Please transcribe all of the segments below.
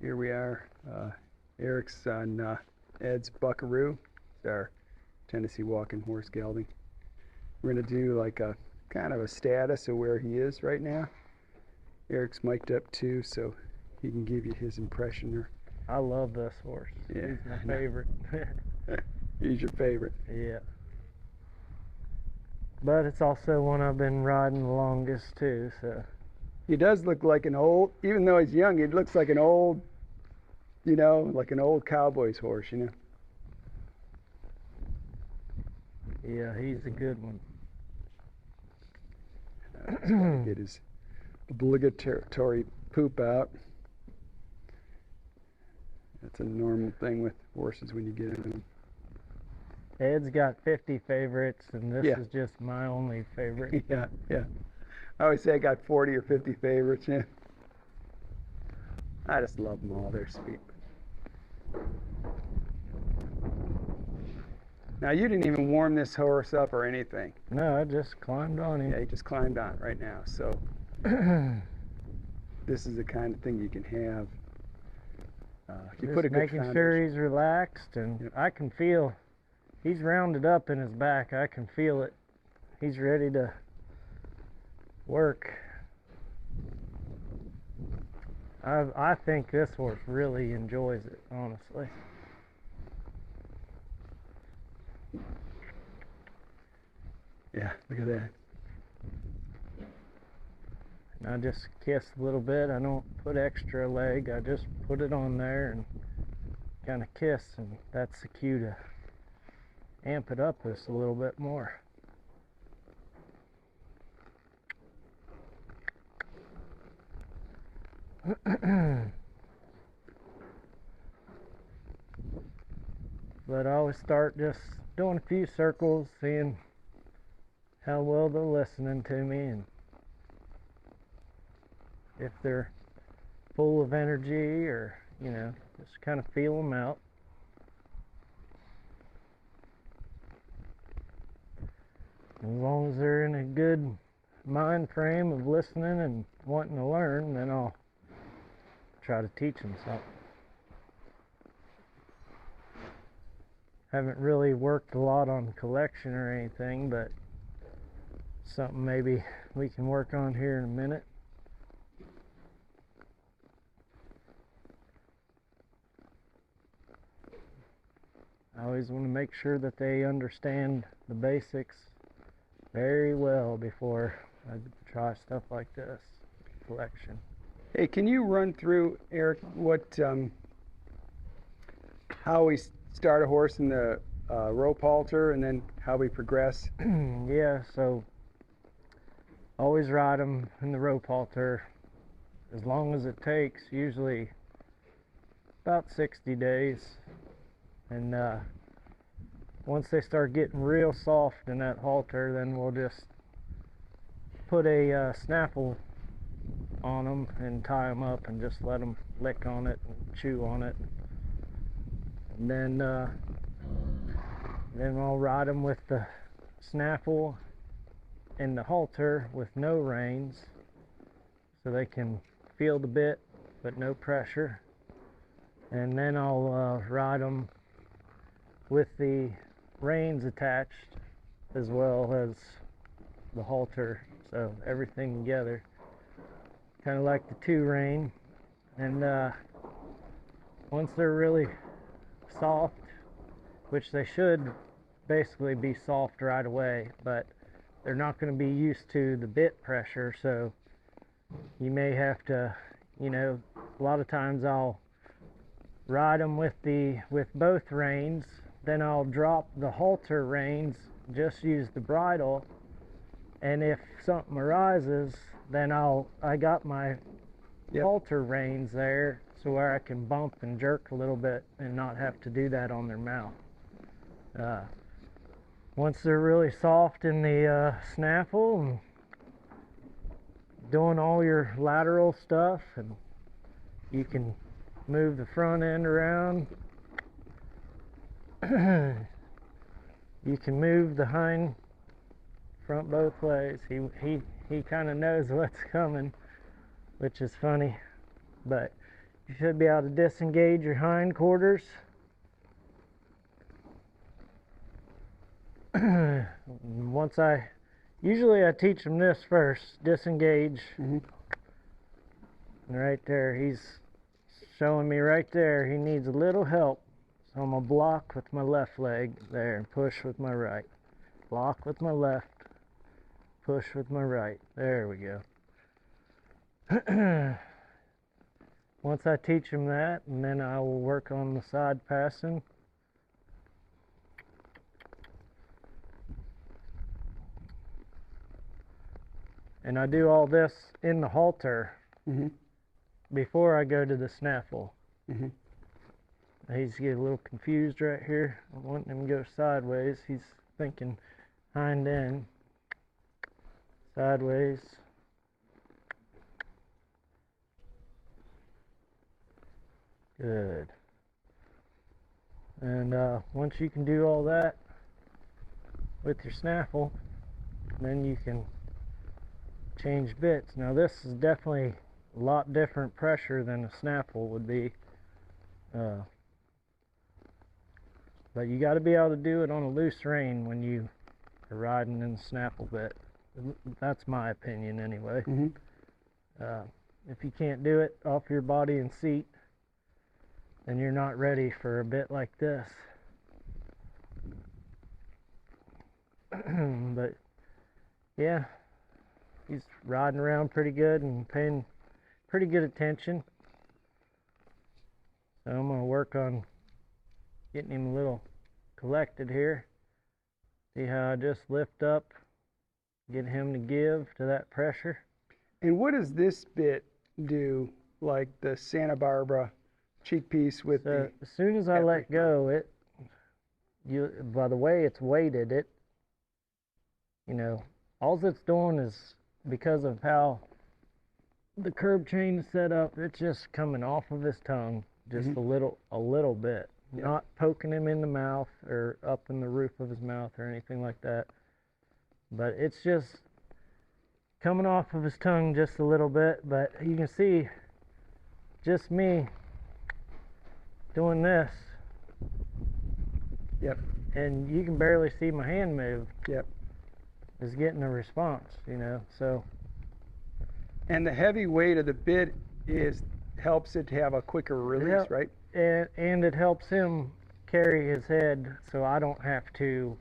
Here we are. Eric's on Ed's Buckaroo. It's our Tennessee Walking Horse gelding. We're going to do like a kind of a status of where he is right now. Eric's mic'd up too, so he can give you his impression. I love this horse. Yeah, he's my favorite. He's your favorite. Yeah. But it's also one I've been riding the longest too, so. He does look like an old, even though he's young, he looks like an old, you know, like an old cowboy's horse, you know. Yeah, he's a good one. He's gotta get his obligatory poop out. That's a normal thing with horses when you get into them. Ed's got 50 favorites, and this is just my only favorite. Yeah. I always say I got 40 or 50 favorites. Yeah. I just love them all. They're sweet. Now, you didn't even warm this horse up or anything. No, I just climbed on him. Yeah, he just climbed on right now. So this is the kind of thing you can have. You just put a good making foundation. sure he's relaxed, and Yep. I can feel he's rounded up in his back. I can feel it. He's ready to work. I think this horse really enjoys it, honestly. Yeah, look at that. And I just kiss a little bit. I don't put extra leg. I just put it on there and kind of kiss, and that's the cue to amp it up just a little bit more. But I always start just doing a few circles, seeing how well they're listening to me and if they're full of energy, or, you know, just kind of feel them out. As long as they're in a good mind frame of listening and wanting to learn, then I'll try to teach them something. Haven't really worked a lot on collection or anything, but something maybe we can work on here in a minute. I always want to make sure that they understand the basics very well before I try stuff like this, collection. Hey, can you run through, Eric, what how we start a horse in the rope halter and then how we progress? Yeah, so always ride them in the rope halter as long as it takes, usually about 60 days. And once they start getting real soft in that halter, then we'll just put a snaffle on them and tie them up and just let them lick on it and chew on it. And then I'll ride them with the snaffle and the halter with no reins, so they can feel the bit but no pressure. And then I'll ride them with the reins attached as well as the halter, so everything together, kind of like the two rein. And once they're really soft, which they should basically be soft right away, but they're not going to be used to the bit pressure, so you may have to, you know, a lot of times I'll ride them with both reins, then I'll drop the halter reins, just use the bridle, and if something arises, then I got my halter reins there, so where I can bump and jerk a little bit and not have to do that on their mouth. Once they're really soft in the snaffle and doing all your lateral stuff, and you can move the front end around, you can move the hind front both ways. He kind of knows what's coming, which is funny, but You should be able to disengage your hindquarters. Usually I teach them this first, disengage. Mm-hmm. And right there, he's showing me right there, he needs a little help. So I'm gonna block with my left leg there and push with my right. Block with my left, push with my right. There we go. Once I teach him that, and then I will work on the side passing. And I do all this in the halter Mm-hmm. before I go to the snaffle. Mm-hmm. He's getting a little confused right here. I want him to go sideways. He's thinking hind end, sideways. Good. And once you can do all that with your snaffle, then you can change bits. Now this is definitely a lot different pressure than a snaffle would be. But you got to be able to do it on a loose rein when you are riding in the snaffle bit. That's my opinion anyway. Mm-hmm. If you can't do it off your body and seat, then you're not ready for a bit like this. But yeah, he's riding around pretty good and paying pretty good attention. So I'm going to work on getting him a little collected here. See how I just lift up, get him to give to that pressure. And what does this bit do, like the Santa Barbara cheek piece with So as soon as I let go, by the way it's weighted, all it's doing is, because of how the curb chain is set up, it's just coming off of his tongue, just a little bit. Yeah. Not poking him in the mouth or up in the roof of his mouth or anything like that. But it's just coming off of his tongue just a little bit. But you can see just me doing this. Yep. And you can barely see my hand move. Yep. Is getting a response, so. And the heavy weight of the bit helps it to have a quicker release, right? And it helps him carry his head, so I don't have to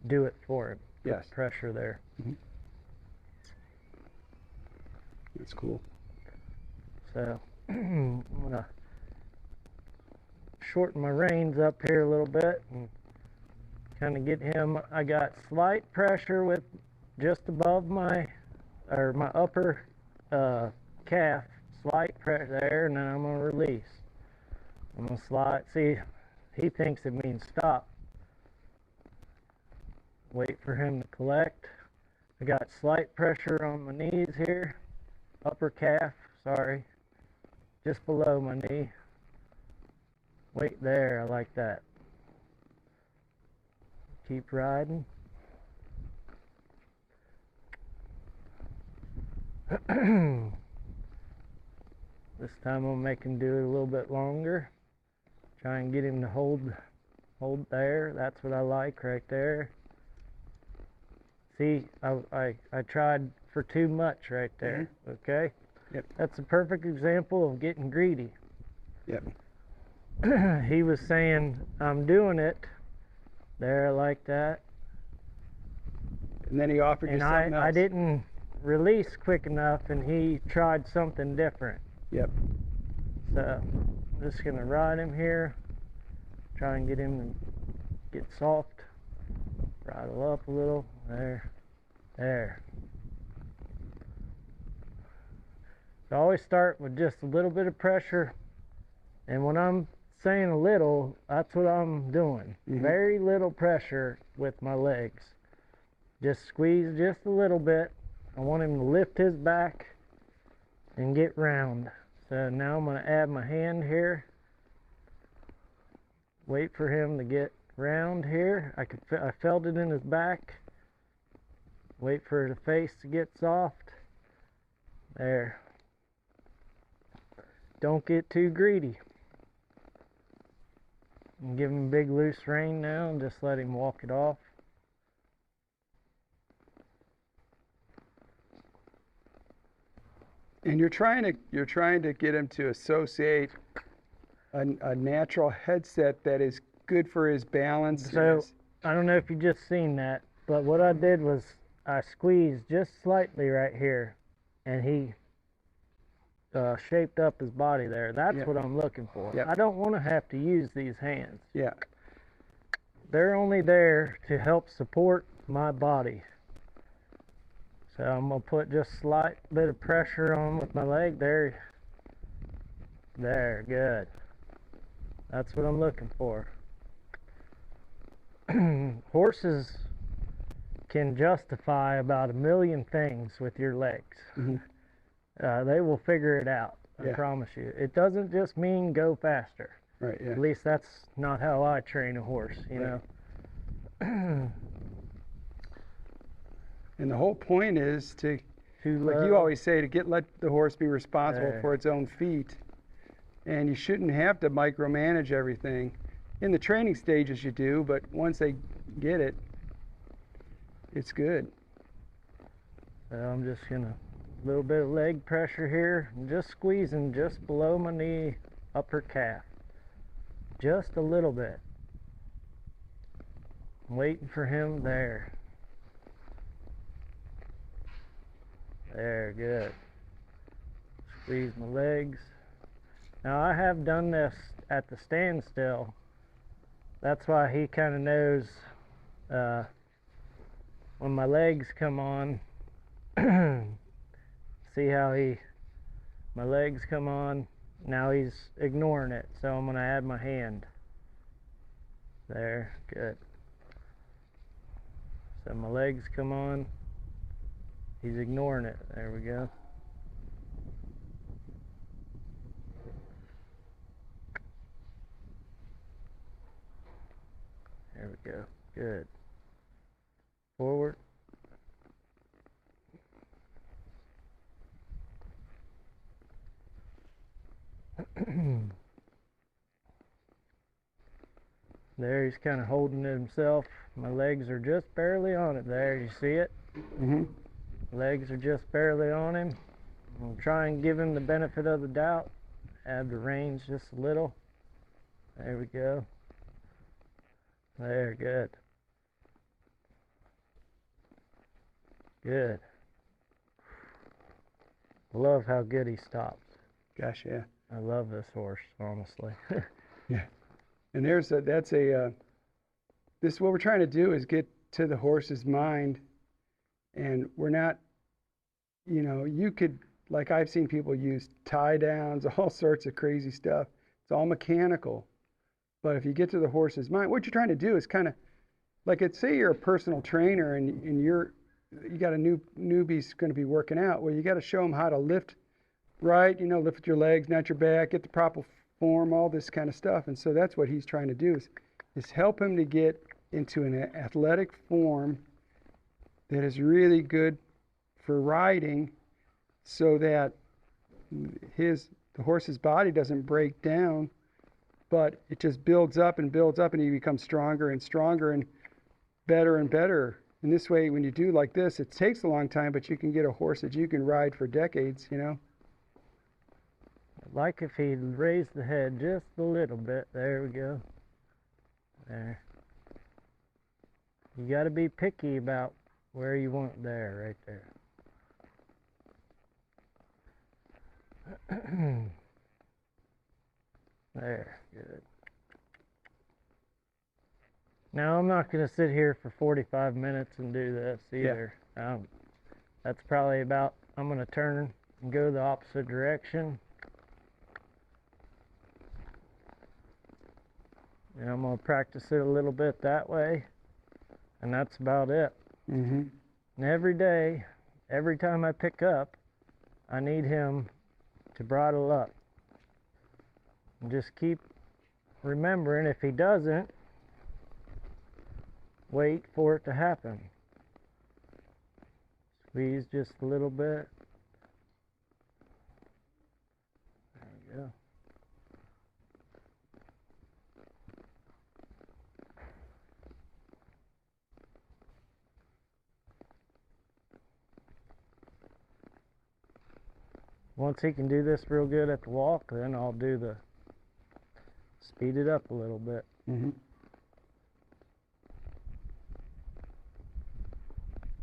do it for him. Yes. Pressure there. Mm-hmm. That's cool. So I'm gonna shorten my reins up here a little bit and kind of get him. I got slight pressure with just above my upper calf, slight pressure there, and then I'm gonna release. I'm gonna slide. See, he thinks it means stop. Wait for him to collect. I got slight pressure on my knees here, upper calf, sorry, just below my knee. Wait there, I like that. Keep riding. This time I'll make him do it a little bit longer. Try and get him to hold there. That's what I like right there. See, I tried for too much right there. Okay? Yep. That's a perfect example of getting greedy. Yep. He was saying, I'm doing it. There, like that. And then he offered you And something else. I didn't release quick enough, and he tried something different. Yep. So I'm just gonna ride him here, try and get him to get soft, bridle up a little, there. So I always start with just a little bit of pressure, and when I'm saying a little, that's what I'm doing. Mm-hmm. Very little pressure with my legs. Just squeeze just a little bit. I want him to lift his back and get round. So now I'm going to add my hand here. Wait for him to get round here. I felt it in his back. Wait for the face to get soft. There. don't get too greedy. And give him a big loose rein now and just let him walk it off. And you're trying to get him to associate a natural headset that is good for his balance. So I don't know if you just seen that, but what I did was I squeezed just slightly right here, and he shaped up his body there. That's Yep. what I'm looking for. Yep. I don't want to have to use these hands. Yeah. They're only there to help support my body. So I'm going to put just a slight bit of pressure on with my leg there. There, good. That's what I'm looking for. Horses can justify about 1 million things with your legs. Mhm. They will figure it out, I Yeah. promise you. It doesn't just mean go faster. Right. Yeah. At least that's not how I train a horse, you Right. know. And the whole point is to, To, like you always say, to let the horse be responsible There. for its own feet. And you shouldn't have to micromanage everything. In the training stages you do, but once they get it, it's good. So I'm just gonna, a little bit of leg pressure here, and just squeezing just below my knee, upper calf. Just a little bit. Waiting for him there. There, good. Squeeze my legs. Now I have done this at the standstill. That's why he kind of knows when my legs come on. See how my legs come on. Now he's ignoring it, so I'm going to add my hand. There, good. So my legs come on. He's ignoring it. There we go. There we go. Good. Forward. There, he's kind of holding it himself. My legs are just barely on it. There, you see it? Mm-hmm. Legs are just barely on him. I'll try and give him the benefit of the doubt. Add the reins just a little. There we go. There, good. Good. Love how good he stops. Gosh, yeah. I love this horse, honestly. Yeah. And this what we're trying to do is get to the horse's mind, and we're not, you could, like I've seen people use tie downs, all sorts of crazy stuff. It's all mechanical. But if you get to the horse's mind, what you're trying to do is kind of, like, say you're a personal trainer and you got a newbie's going to be working out. Well, you got to show them how to lift right, lift with your legs, not your back, get the proper form, all this kind of stuff. And so that's what he's trying to do is help him to get into an athletic form that is really good for riding, so that the horse's body doesn't break down, but it just builds up and builds up, and he becomes stronger and stronger and better. And this way, when you do like this, it takes a long time, but you can get a horse that you can ride for decades, Like if he'd raised the head just a little bit. There we go. There. You got to be picky about where you want it. There, right there. There, good. Now I'm not going to sit here for 45 minutes and do this either. Yeah. That's probably about, I'm going to turn and go the opposite direction. And I'm going to practice it a little bit that way. And that's about it. Mm-hmm. And every day, every time I pick up, I need him to bridle up. And just keep remembering, if he doesn't, wait for it to happen. Squeeze just a little bit. There we go. once he can do this real good at the walk, then I'll do the speed it up a little bit. Mm-hmm.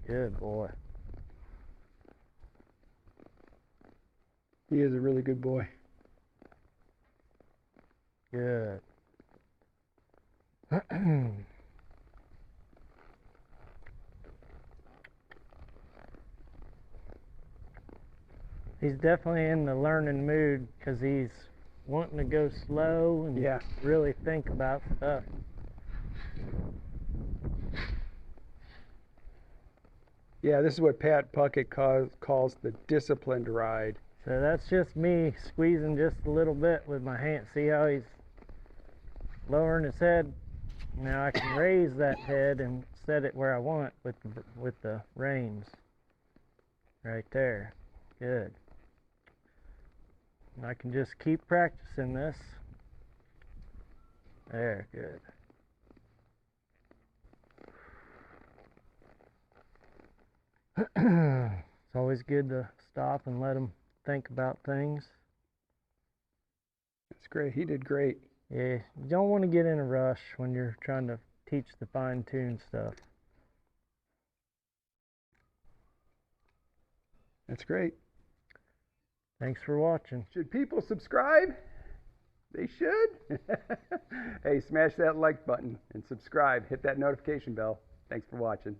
Good boy. He is a really good boy. Good. He's definitely in the learning mood because he's wanting to go slow and Yeah. really think about stuff. Yeah, this is what Pat Puckett calls the disciplined ride. So that's just me squeezing just a little bit with my hand. See how he's lowering his head? Now I can raise that head and set it where I want with the reins. Right there. Good. And I can just keep practicing this. There, good. It's always good to stop and let him think about things. That's great. He did great. Yeah, you don't want to get in a rush when you're trying to teach the fine-tuned stuff. That's great. Thanks for watching. Should people subscribe? They should. Hey, smash that like button and subscribe. Hit that notification bell. Thanks for watching.